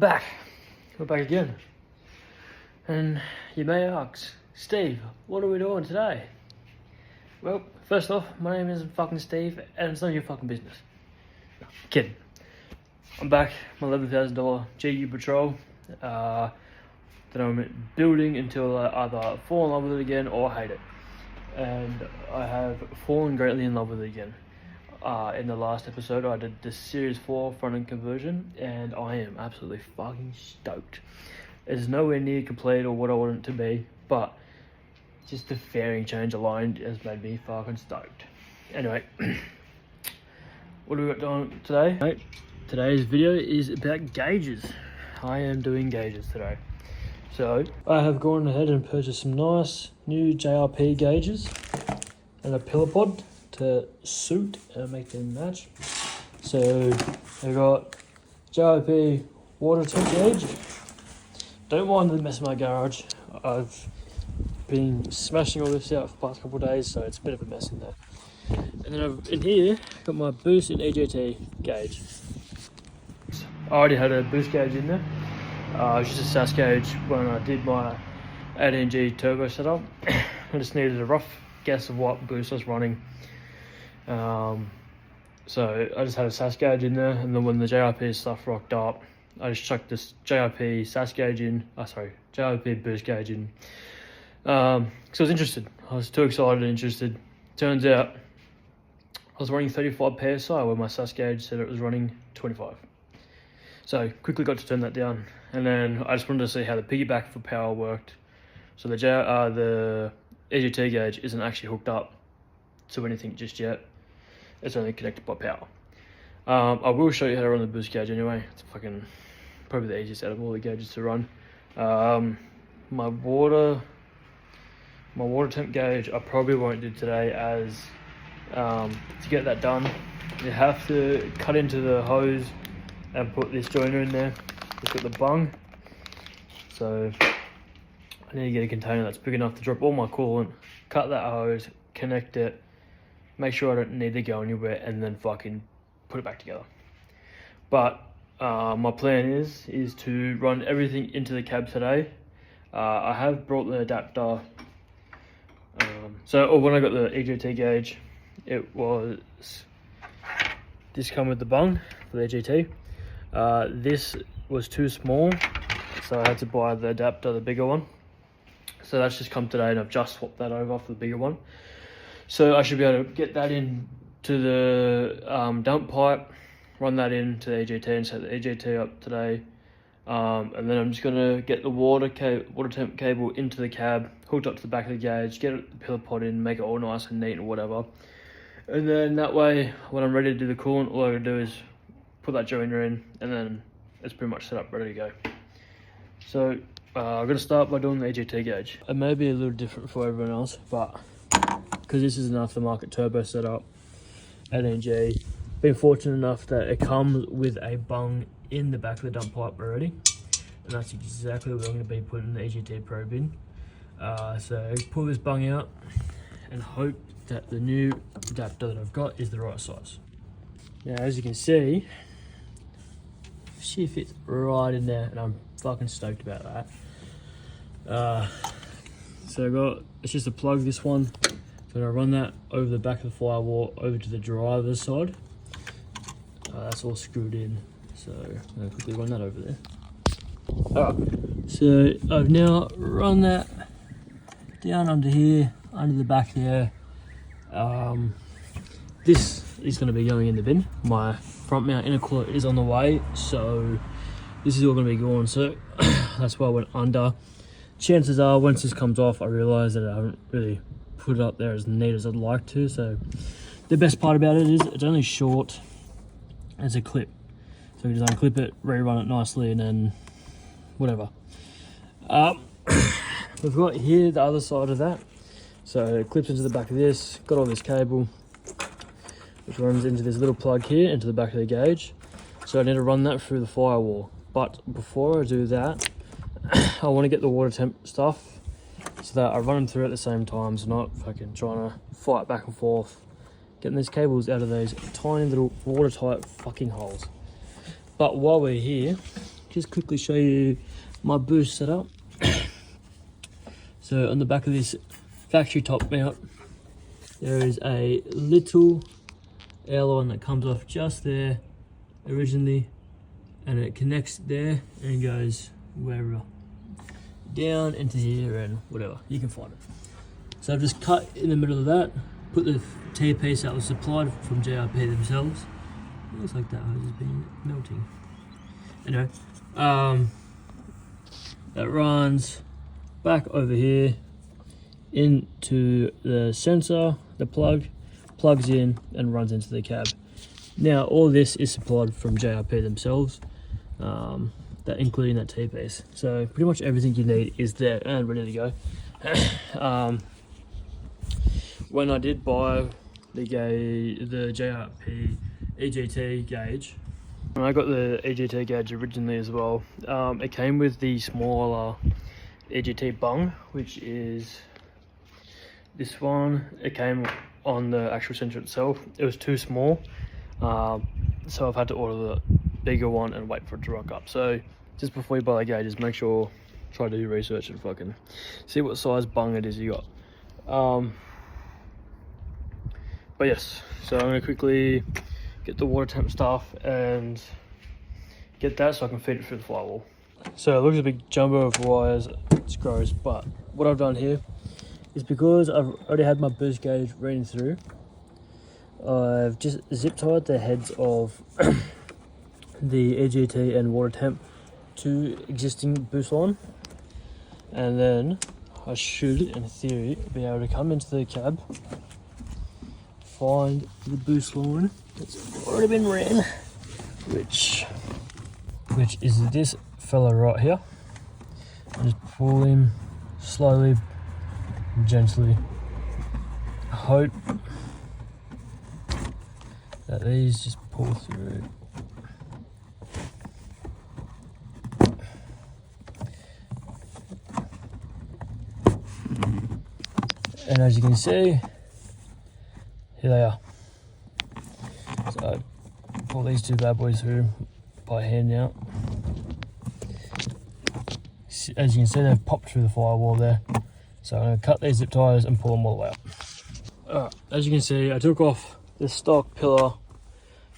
back. We're back again. And you may ask, Steve, what are we doing today? Well, first off, my name isn't fucking Steve, and it's none of your fucking business. No, kidding. I'm back, my $11,000 GU Patrol that I'm building until I either fall in love with it again or hate it. And I have fallen greatly in love with it again. In the last episode, I did the Series 4 front-end conversion, and I am absolutely fucking stoked. It's nowhere near complete or what I want it to be, but just the fairing change alone has made me fucking stoked. Anyway, what do we got going today? Right, today's video is about gauges. I am doing gauges today. So, I have gone ahead and purchased some nice new JRP gauges and a pillar pod to suit and make them match. So I got JRP water temp gauge. Don't mind the mess in my garage. I've been smashing all this out for the past couple of days, so it's a bit of a mess in there. And then in here, got my boost and EGT gauge. I already had a boost gauge in there. It was just a SAS gauge when I did my 18G turbo setup. I just needed a rough guess of what boost I was running. So I just had a SAS gauge in there, and then when the JRP stuff rocked up, I just chucked this JRP SAS gauge in, JRP boost gauge in, because I was interested. I was too excited and interested. Turns out I was running 35 PSI where my SAS gauge said it was running 25. So quickly got to turn that down, and then I just wanted to see how the piggyback for power worked. So the EGT gauge isn't actually hooked up to anything just yet. It's only connected by power. I will show you how to run the boost gauge anyway. It's probably the easiest out of all the gauges to run. My water temp gauge I probably won't do today, as to get that done you have to cut into the hose and put this joiner in there. It's got the bung, so I need to get a container that's big enough to drop all my coolant, cut that hose, connect it, make sure I don't need to go anywhere, and then fucking put it back together. But my plan is to run everything into the cab today. I have brought the adapter. So when I got the EGT gauge, it was this come with the bung for the EGT. This was too small, so I had to buy the adapter, the bigger one. So that's just come today, and I've just swapped that over for the bigger one. So I should be able to get that in to the dump pipe, run that into the EGT and set the EGT up today. And then I'm just gonna get the water temp cable into the cab, hooked up to the back of the gauge, get the pillar pod in, make it all nice and neat and whatever. And then that way, when I'm ready to do the coolant, all I gotta do is put that joiner in, and then it's pretty much set up, ready to go. So I'm gonna start by doing the EGT gauge. It may be a little different for everyone else, but because this is an aftermarket turbo setup, 18G, been fortunate enough that it comes with a bung in the back of the dump pipe already, and that's exactly what I'm going to be putting the EGT probe in. So pull this bung out and hope that the new adapter that I've got is the right size. Now, as you can see, she fits right in there, and I'm fucking stoked about that. So it's just a plug, this one. So I run that over the back of the firewall over to the driver's side. That's all screwed in, so I'm going to quickly run that over there. Alright, so I've now run that down under here, under the back there. This is going to be going in the bin. My front mount intercooler is on the way, so this is all going to be gone. So that's why I went under. Chances are, once this comes off, I realise that I haven't really put it up there as neat as I'd like to. So the best part about it is it's only short as a clip, so we just unclip it, rerun it nicely, and then whatever. We've got here the other side of that, so it clips into the back of this. Got all this cable which runs into this little plug here into the back of the gauge, so I need to run that through the firewall. But before I do that, I want to get the water temp stuff so that I run them through at the same time, so not fucking trying to fight back and forth getting these cables out of those tiny little watertight fucking holes. But while we're here, just quickly show you my boost setup. So on the back of this factory top mount, there is a little airline that comes off just there originally, and it connects there and goes wherever, down into here and whatever, you can find it. So I've just cut in the middle of that, put the T-piece that was supplied from JRP themselves. It looks like that hose has been melting. Anyway, that runs back over here into the sensor, the plug, plugs in and runs into the cab. Now all this is supplied from JRP themselves, that including that T-piece. So pretty much everything you need is there and ready to go. When I did buy the JRP EGT gauge, and I got the EGT gauge originally as well, it came with the smaller EGT bung, which is this one. It came on the actual sensor itself. It was too small, so I've had to order the bigger one and wait for it to rock up. So just before you buy the gauges, make sure, try to do research and fucking see what size bung it is you got. But yes, so I'm gonna quickly get the water temp stuff and get that so I can feed it through the firewall. So it looks a big jumbo of wires, it's gross, but what I've done here is, because I've already had my boost gauge reading through, I've just zip tied the heads of the EGT and water temp to existing boost line, and then I should, in theory, be able to come into the cab, find the boost line that's already been ran, which is this fella right here, and just pull him slowly, gently. Hope that these just pull through. And as you can see, here they are. So I pull these two bad boys through by hand now. As you can see, they've popped through the firewall there. So I'm going to cut these zip ties and pull them all the way up. Alright, as you can see, I took off the stock pillar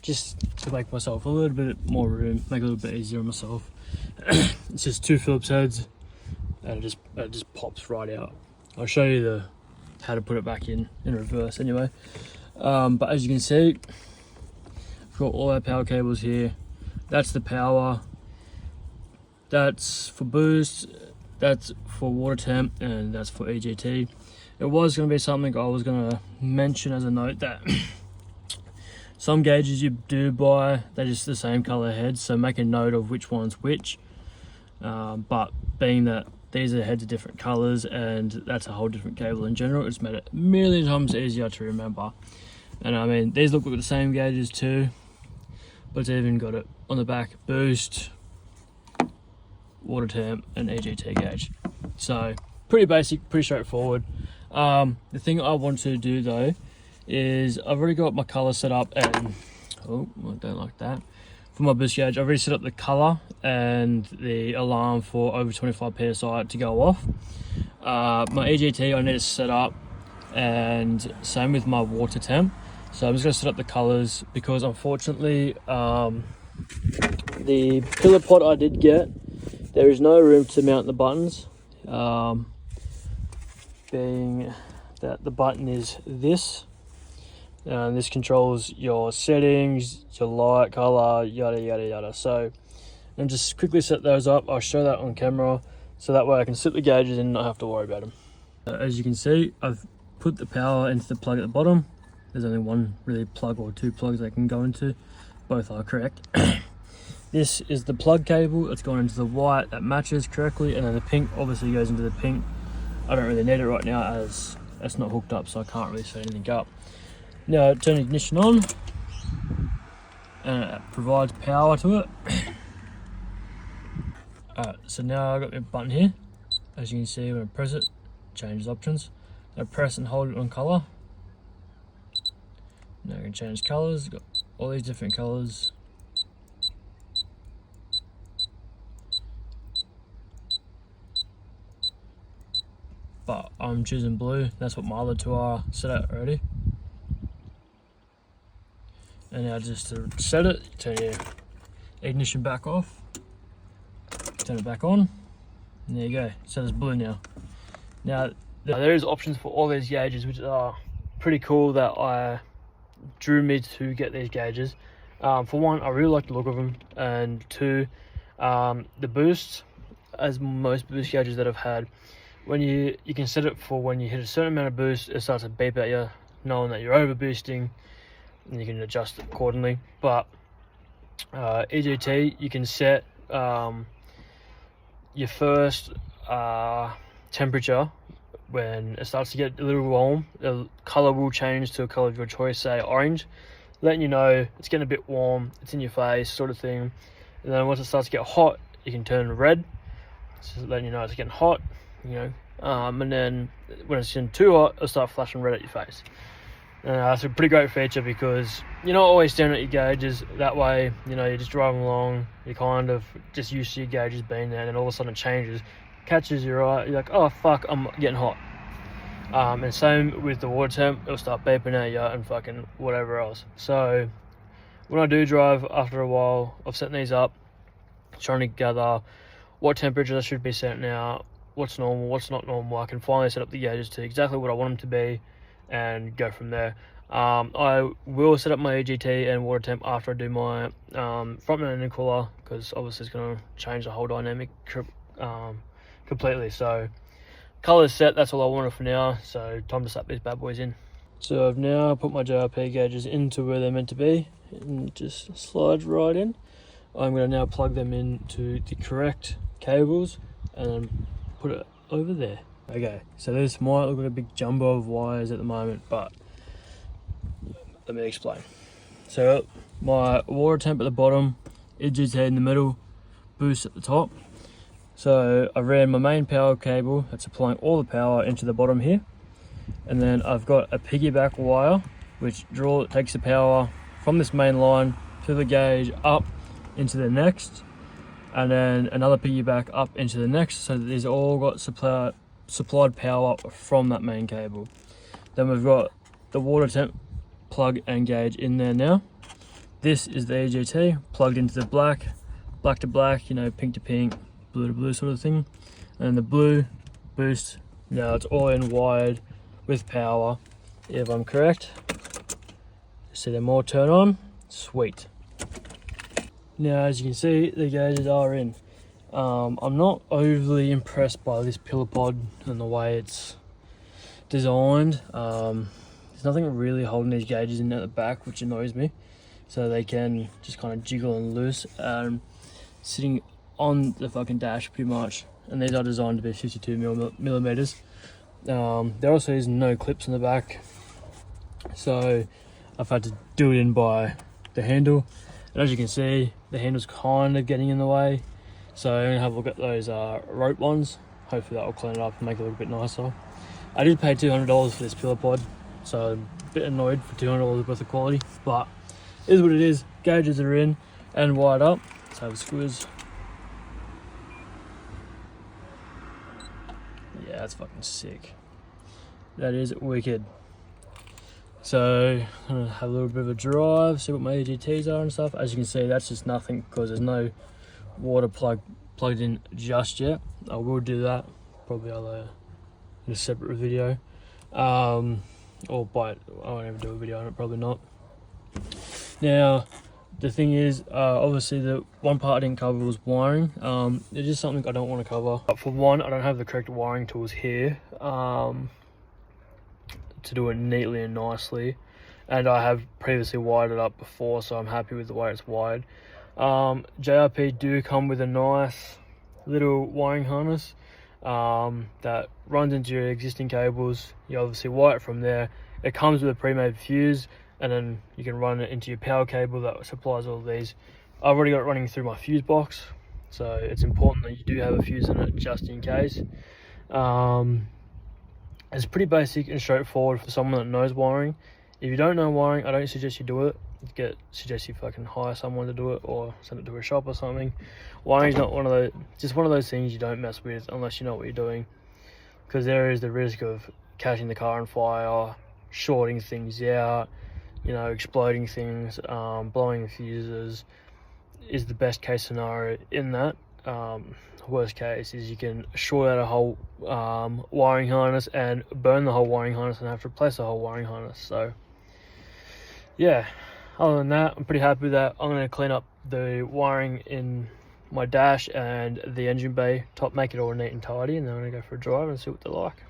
just to make myself a little bit more room, make it a little bit easier on myself. It's just two Phillips heads, and it just pops right out. I'll show you how to put it back in reverse anyway. But as you can see, I've got all our power cables here. That's the power, that's for boost, that's for water temp, and that's for EGT. It was going to be something I was going to mention as a note, that some gauges you do buy, they're just the same color heads, so make a note of which one's which. But being that these are heads of different colors and that's a whole different cable in general, it's made it a million times easier to remember. And I mean, these look like the same gauges too, but it's even got it on the back: boost, water temp, and EGT gauge. So pretty basic, pretty straightforward. The thing I want to do though is, I've already got my color set up, and oh, I don't like that. For my boost gauge, I've already set up the color and the alarm for over 25 psi to go off. My EGT I need to set up, and same with my water temp. So I'm just going to set up the colors, because unfortunately the pillar pod I did get, there is no room to mount the buttons, being that the button is this. This controls your settings, your light, color, yada yada yada. So and just quickly set those up. I'll show that on camera, so that way I can slip the gauges in and not have to worry about them. As you can see, I've put the power into the plug at the bottom. There's only one really plug, or two plugs they can go into. Both are correct. This is the plug cable that's gone into the white that matches correctly, and then the pink obviously goes into the pink. I don't really need it right now as it's not hooked up, so I can't really set anything up. Now turn the ignition on, and it provides power to it. Alright, so now I've got the button here. As you can see, when I press it, it changes options. I press and hold it on color. Now I can change colors. Got all these different colors. but I'm choosing blue. That's what my other two are set at already. And now just to set it, turn your ignition back off, turn it back on, and there you go, set as blue now. Now there is options for all these gauges, which are pretty cool that drew me to get these gauges. For one, I really like the look of them, and two, the boost, as most boost gauges that I've had, when you can set it for when you hit a certain amount of boost, it starts to beep at you, knowing that you're over boosting, and you can adjust it accordingly. But EGT, you can set your first temperature. When it starts to get a little warm, the color will change to a color of your choice, say orange, letting you know it's getting a bit warm, it's in your face, sort of thing. And then once it starts to get hot, you can turn red, so letting you know it's getting hot, you know. And then when it's getting too hot, it'll start flashing red at your face. It's a pretty great feature because you're not always staring at your gauges. That way, you know, you're just driving along, you're kind of just used to your gauges being there, and then all of a sudden it changes, catches your eye, you're like, oh fuck, I'm getting hot. And same with the water temp, it'll start beeping at you and fucking whatever else. So when I do drive, after a while of setting these up, trying to gather what temperature I should be setting now, what's normal, what's not normal, I can finally set up the gauges to exactly what I want them to be and go from there. I will set up my EGT and water temp after I do my front mount intercooler, because obviously it's going to change the whole dynamic completely. So colors set, that's all I wanted for now, so time to slap these bad boys in. So I've now put my JRP gauges into where they're meant to be, and it just slides right in. I'm going to now plug them into the correct cables and then put it over there. Okay, so this might look like a big jumbo of wires at the moment, but let me explain. So my water temp at the bottom, EGT in the middle, boost at the top. So I ran my main power cable that's supplying all the power into the bottom here, and then I've got a piggyback wire which takes the power from this main line to the gauge up into the next, and then another piggyback up into the next, so that these all got supplied power from that main cable. Then we've got the water temp plug and gauge in there now. This is the EGT plugged into the black to black, you know, pink to pink, blue to blue sort of thing, and the blue boost. Now it's all in wired with power, if I'm correct. See them all turn on, sweet. Now as you can see, the gauges are in. I'm not overly impressed by this pillar pod and the way it's designed. There's nothing really holding these gauges in at the back, which annoys me, so they can just kind of jiggle and loose, sitting on the fucking dash pretty much. And these are designed to be 52 millimeters. There also is no clips in the back, so I've had to do it in by the handle, and as you can see, the handle's kind of getting in the way. So I'm going to have a look at those rope ones. Hopefully that will clean it up and make it a little bit nicer. I did pay $200 for this pillar pod, so I'm a bit annoyed for $200 worth of quality, but it is what it is. Gauges are in and wired up. Let's have a squiz. Yeah, that's fucking sick. That is wicked. So I'm going to have a little bit of a drive, see what my EGTs are and stuff. As you can see, that's just nothing because there's no water plugged in just yet. I will do that probably in a separate video, or I won't ever do a video on it, probably not. Now the thing is, obviously the one part I didn't cover was wiring. It's just something I don't want to cover. But for one, I don't have the correct wiring tools here to do it neatly and nicely, and I have previously wired it up before, so I'm happy with the way it's wired. JRP do come with a nice little wiring harness that runs into your existing cables. You obviously wire it from there. It comes with a pre-made fuse, and then you can run it into your power cable that supplies all of these. I've already got it running through my fuse box, so it's important that you do have a fuse in it just in case. It's pretty basic and straightforward for someone that knows wiring. If you don't know wiring, I don't suggest you do it. Suggest you fucking hire someone to do it or send it to a shop or something. Wiring's not one of those things you don't mess with unless you know what you're doing. because there is the risk of catching the car on fire, shorting things out, you know, exploding things, blowing fuses is the best case scenario in that. Worst case is you can short out a whole wiring harness and burn the whole wiring harness and have to replace the whole wiring harness. So yeah, other than that, I'm pretty happy with that. I'm going to clean up the wiring in my dash and the engine bay top, make it all neat and tidy, and then I'm going to go for a drive and see what they're like.